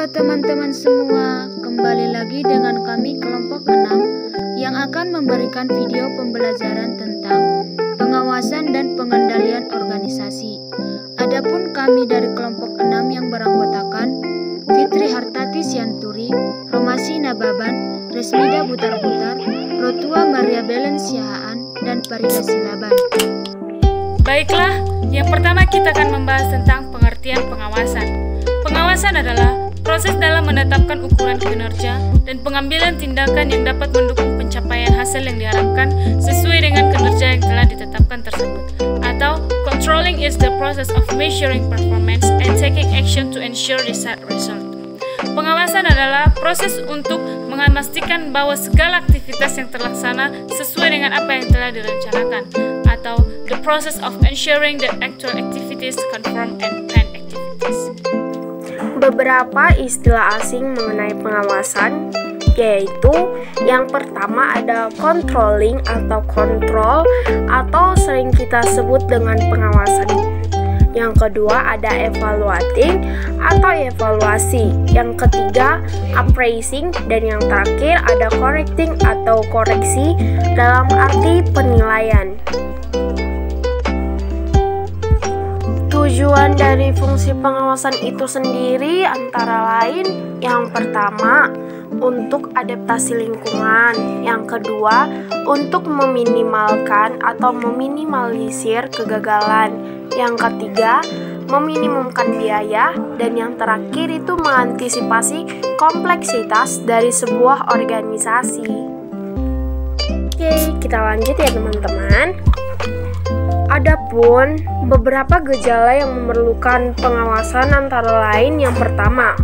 Halo teman-teman semua, kembali lagi dengan kami kelompok 6 yang akan memberikan video pembelajaran tentang pengawasan dan pengendalian organisasi. Adapun kami dari kelompok 6 yang beranggotakan Fitri Hartati Sianturi, Romasi Nababan, Resmida Butar-Butar, Rotua Maria Belen Siahaan, dan Farida Silaban. Baiklah, yang pertama kita akan membahas tentang pengertian pengawasan. Pengawasan adalah proses dalam menetapkan ukuran kinerja dan pengambilan tindakan yang dapat mendukung pencapaian hasil yang diharapkan sesuai dengan kinerja yang telah ditetapkan tersebut. Atau, controlling is the process of measuring performance and taking action to ensure desired result. Pengawasan adalah proses untuk memastikan bahwa segala aktivitas yang terlaksana sesuai dengan apa yang telah direncanakan, atau the process of ensuring that actual activities conform and planned activities. Beberapa istilah asing mengenai pengawasan, yaitu yang pertama ada controlling atau control atau sering kita sebut dengan pengawasan. Yang kedua ada evaluating atau evaluasi. Yang ketiga appraising, dan yang terakhir ada correcting atau koreksi dalam arti penilaian. Tujuan dari fungsi pengawasan itu sendiri antara lain yang pertama untuk adaptasi lingkungan, yang kedua untuk meminimalkan atau meminimalisir kegagalan, yang ketiga meminimumkan biaya, dan yang terakhir itu mengantisipasi kompleksitas dari sebuah organisasi. Oke, kita lanjut ya teman-teman. Adapun beberapa gejala yang memerlukan pengawasan antara lain yang pertama,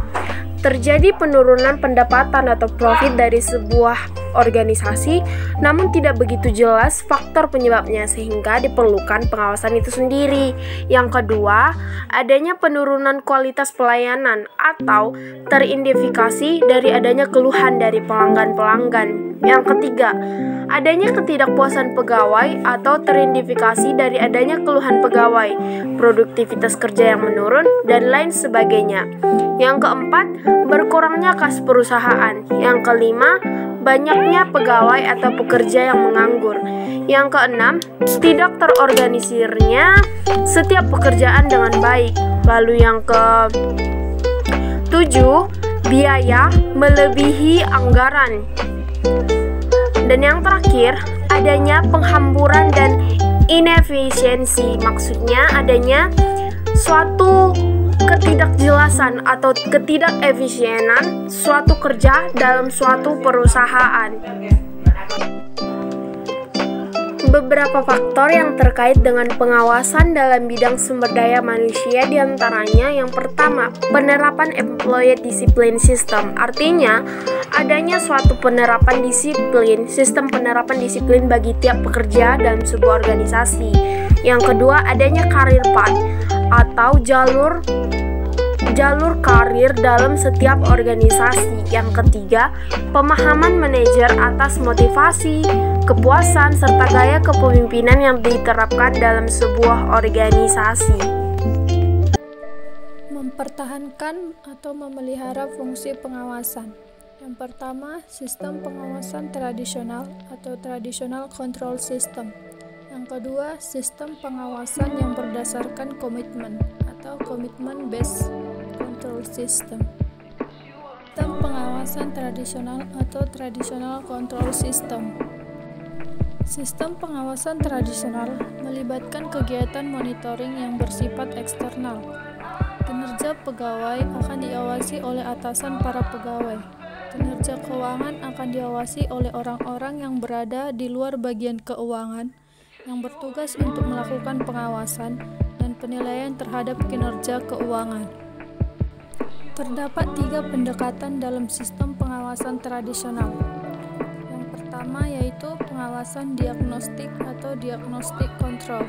terjadi penurunan pendapatan atau profit dari sebuah organisasi, namun tidak begitu jelas faktor penyebabnya sehingga diperlukan pengawasan itu sendiri. Yang kedua, adanya penurunan kualitas pelayanan atau teridentifikasi dari adanya keluhan dari pelanggan-pelanggan. Yang ketiga, adanya ketidakpuasan pegawai atau teridentifikasi dari adanya keluhan pegawai, produktivitas kerja yang menurun, dan lain sebagainya. Yang keempat, berkurangnya kas perusahaan. Yang kelima, banyaknya pegawai atau pekerja yang menganggur. Yang keenam, tidak terorganisirnya setiap pekerjaan dengan baik. Lalu yang ketujuh, biaya melebihi anggaran. Dan yang terakhir, adanya penghamburan dan inefisiensi. Maksudnya adanya suatu ketidakjelasan atau ketidakefisienan suatu kerja dalam suatu perusahaan. Beberapa faktor yang terkait dengan pengawasan dalam bidang sumber daya manusia diantaranya yang pertama, penerapan employee discipline system. Artinya, adanya suatu penerapan disiplin, sistem penerapan disiplin bagi tiap pekerja dalam sebuah organisasi. Yang kedua, adanya career path atau jalur karir dalam setiap organisasi. Yang ketiga, pemahaman manajer atas motivasi, kepuasan, serta gaya kepemimpinan yang diterapkan dalam sebuah organisasi. Mempertahankan atau memelihara fungsi pengawasan. Yang pertama, sistem pengawasan tradisional atau traditional control system. Yang kedua, sistem pengawasan yang berdasarkan komitmen atau commitment based control system. Sistem pengawasan tradisional atau traditional control system. Sistem pengawasan tradisional melibatkan kegiatan monitoring yang bersifat eksternal. Kinerja pegawai akan diawasi oleh atasan para pegawai. Kinerja keuangan akan diawasi oleh orang-orang yang berada di luar bagian keuangan yang bertugas untuk melakukan pengawasan dan penilaian terhadap kinerja keuangan. Terdapat 3 pendekatan dalam sistem pengawasan tradisional. Yang pertama yaitu pengawasan diagnostik atau diagnostic control.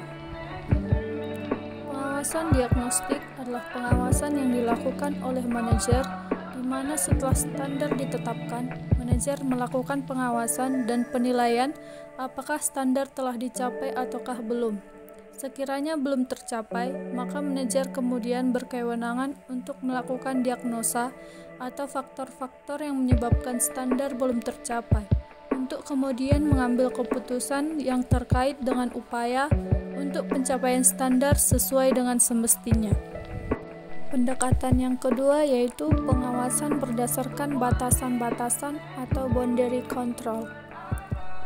Pengawasan diagnostik adalah pengawasan yang dilakukan oleh manajer, di mana setelah standar ditetapkan, manajer melakukan pengawasan dan penilaian apakah standar telah dicapai ataukah belum. Sekiranya belum tercapai, maka manajer kemudian berkewenangan untuk melakukan diagnosa atau faktor-faktor yang menyebabkan standar belum tercapai, untuk kemudian mengambil keputusan yang terkait dengan upaya untuk pencapaian standar sesuai dengan semestinya. Pendekatan yang kedua yaitu pengawasan berdasarkan batasan-batasan atau boundary control.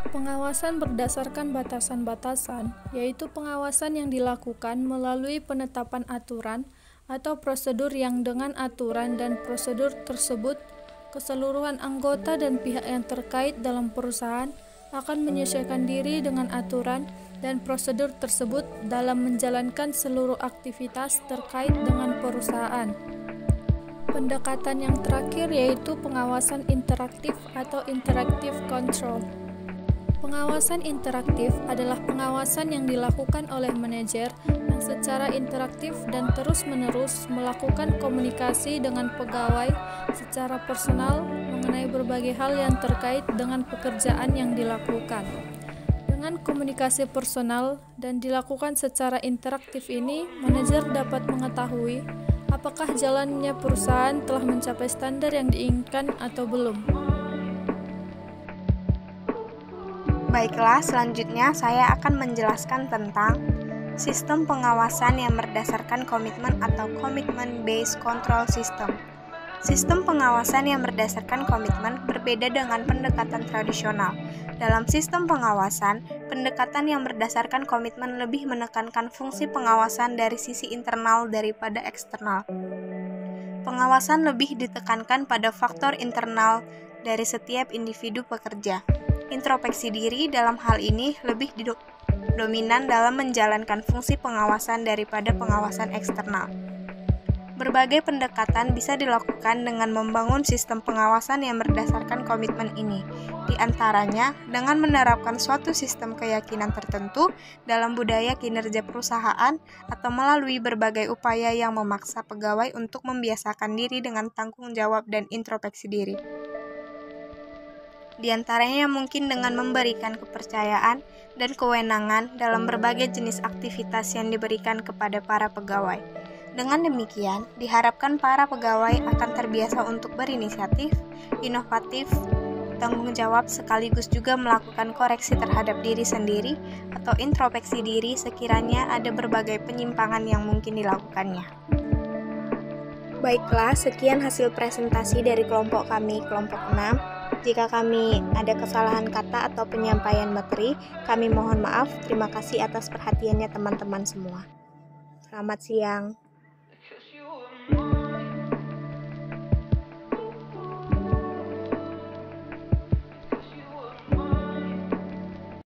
Pengawasan berdasarkan batasan-batasan yaitu pengawasan yang dilakukan melalui penetapan aturan atau prosedur yang dengan aturan dan prosedur tersebut keseluruhan anggota dan pihak yang terkait dalam perusahaan akan menyesuaikan diri dengan aturan dan prosedur tersebut dalam menjalankan seluruh aktivitas terkait dengan perusahaan. Pendekatan yang terakhir yaitu pengawasan interaktif atau interactive control. Pengawasan interaktif adalah pengawasan yang dilakukan oleh manajer yang secara interaktif dan terus-menerus melakukan komunikasi dengan pegawai secara personal mengenai berbagai hal yang terkait dengan pekerjaan yang dilakukan. Dengan komunikasi personal dan dilakukan secara interaktif ini, manajer dapat mengetahui apakah jalannya perusahaan telah mencapai standar yang diinginkan atau belum. Baiklah, selanjutnya saya akan menjelaskan tentang sistem pengawasan yang berdasarkan komitmen atau Commitment Based Control System. Sistem pengawasan yang berdasarkan komitmen berbeda dengan pendekatan tradisional. Dalam sistem pengawasan, pendekatan yang berdasarkan komitmen lebih menekankan fungsi pengawasan dari sisi internal daripada eksternal. Pengawasan lebih ditekankan pada faktor internal dari setiap individu pekerja. Introspeksi diri dalam hal ini lebih dominan dalam menjalankan fungsi pengawasan daripada pengawasan eksternal. Berbagai pendekatan bisa dilakukan dengan membangun sistem pengawasan yang berdasarkan komitmen ini, di antaranya dengan menerapkan suatu sistem keyakinan tertentu dalam budaya kinerja perusahaan atau melalui berbagai upaya yang memaksa pegawai untuk membiasakan diri dengan tanggung jawab dan introspeksi diri. Di antaranya mungkin dengan memberikan kepercayaan dan kewenangan dalam berbagai jenis aktivitas yang diberikan kepada para pegawai. Dengan demikian, diharapkan para pegawai akan terbiasa untuk berinisiatif, inovatif, tanggung jawab sekaligus juga melakukan koreksi terhadap diri sendiri atau introspeksi diri sekiranya ada berbagai penyimpangan yang mungkin dilakukannya. Baiklah, sekian hasil presentasi dari kelompok kami, kelompok 6. Jika kami ada kesalahan kata atau penyampaian materi, kami mohon maaf. Terima kasih atas perhatiannya teman-teman semua. Selamat siang.